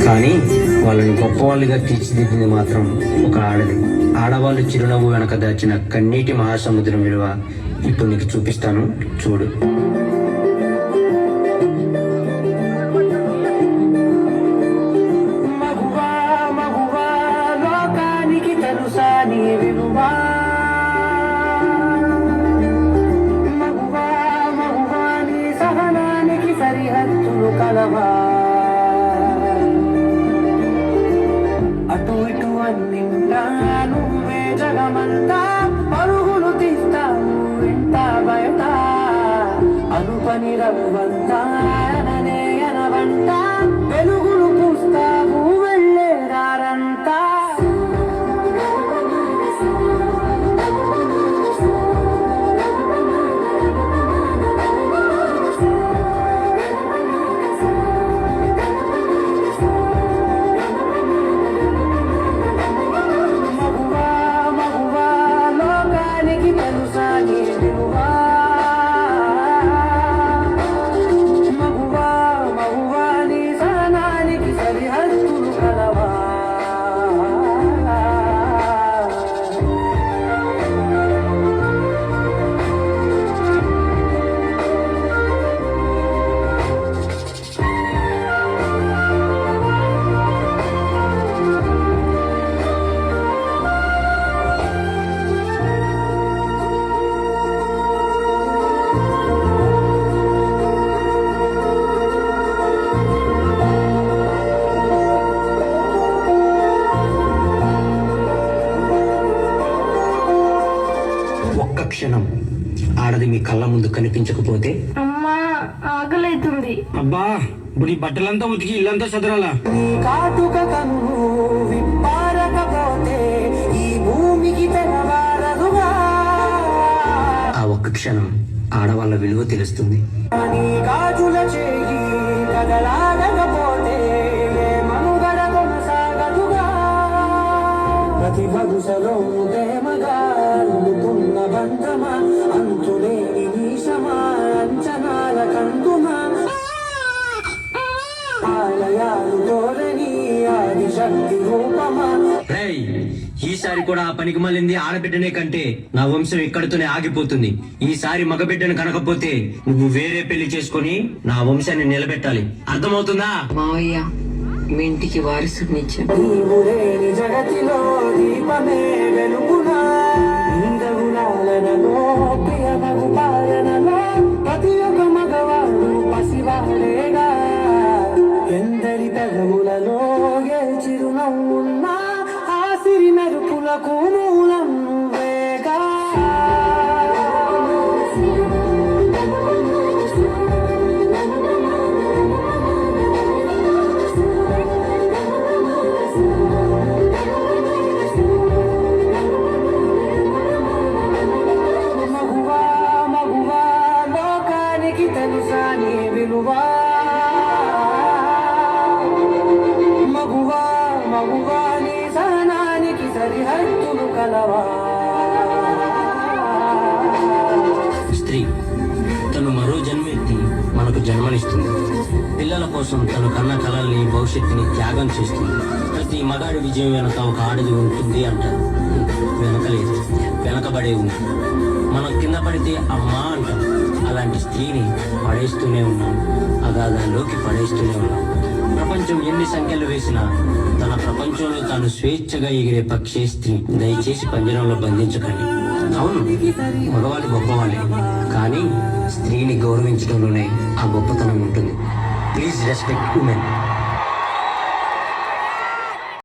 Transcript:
కానీ వాళ్ళని గొప్పవాళ్ళుగా తీర్చిదిద్దింది మాత్రం ఒక ఆడది. ఆడవాళ్ళు చిరునవ్వు వెనక దాచిన కన్నీటి మహాసముద్రం విలువ ఇప్పుడు నీకు చూపిస్తాను, చూడు. మగువా మగువా లోకానికి తెలుసా నీ విలువ, మగువా మగువా నీ సహనానికి సరిహద్దులు కలవా, అటు ఇటు అన్నింటా నువ్వే జగమంతా, పరుగులు తీస్తావు ఇంత బయట, అనుపని రవ్వంతా అననే అనవంట, వెలుగులు పూస్తావు వెళ్ళే దారంతా. ఒక్క క్షణం ఆడది మీ కళ్ళ ముందు కనిపించకపోతే అమ్మా ఆకలైతుంది. అబ్బా ఇప్పుడు ఈ బట్టలంతా ఉతికి ఇల్లంతా చదరాలా? కాటుక కన్ను విప్పారకపోతే ఈ భూమికి తెలవారదుగా. ఆ ఒక్క క్షణం ఆడవాళ్ళ విలువ తెలుస్తుంది. గాజుల చేయి కదలాడకపోతే మనుగడ కొనసాగదుగా. ప్రతి వరుసలో ప్రేమగా అల్లుతున్న బంధమా, అంతులేని నీశమా, అంచనాల కందుమా, ఆలయాలు తోరని ఆదిశక్తి రూపమా. ఈసారి కూడా ఆ పనికి మళ్ళింది ఆడబిడ్డనే కంటే నా వంశం ఇక్కడితోనే ఆగిపోతుంది. ఈసారి మగబిడ్డను కనకపోతే నువ్వు వేరే పెళ్లి చేసుకుని నా వంశాన్ని నిలబెట్టాలి, అర్థమవుతుందా? మావయ్య మీ ఇంటికి వారసునిచ్చా. జగతిలో దీపమే వెలుగునా, ప్రియమగు పాలనలో ప్రతి ఒక్క మగవాడు పసివాడేగా. ఎందరి పెదవులలో ఏ చిరునవ్వున్నా ఆ సిరి మెరుపులకు మూలం నువ్వేగా. మగువా మగువా లోకానికి తెలుసా నీ విలువ, మగువా మగువా నీ సహనానికి సరిహద్దులు కలవా. స్త్రీ తను మరో జన్మెత్తి మనకు జన్మనిస్తుంది. పిల్లల కోసం తను కన్న కలల్ని భవిష్యత్తుని త్యాగం చేస్తుంది. ప్రతి మగాడి విజయం వెనక ఒక ఆడది ఉంటుంది అంటారు. వెనకలేదు, వెనకబడే ఉంది. మనం కింద పడితే అమ్మా అంటాం. అలాంటి స్త్రీని పడేస్తూనే ఉన్నాం, అగాధాల్లోకి పడేస్తూనే ఉన్నాం. ప్రపంచం ఎన్ని సంఖ్యలు వేసినా తన ప్రపంచంలో తాను స్వేచ్ఛగా ఎగిరే పక్షే స్త్రీ. దయచేసి పంజరంలో బంధించకండి. అవును, మగవాళ్ళు గొప్పవాళ్ళే, కానీ స్త్రీని గౌరవించడంలోనే ఆ గొప్పతనం ఉంటుంది. Please respect women.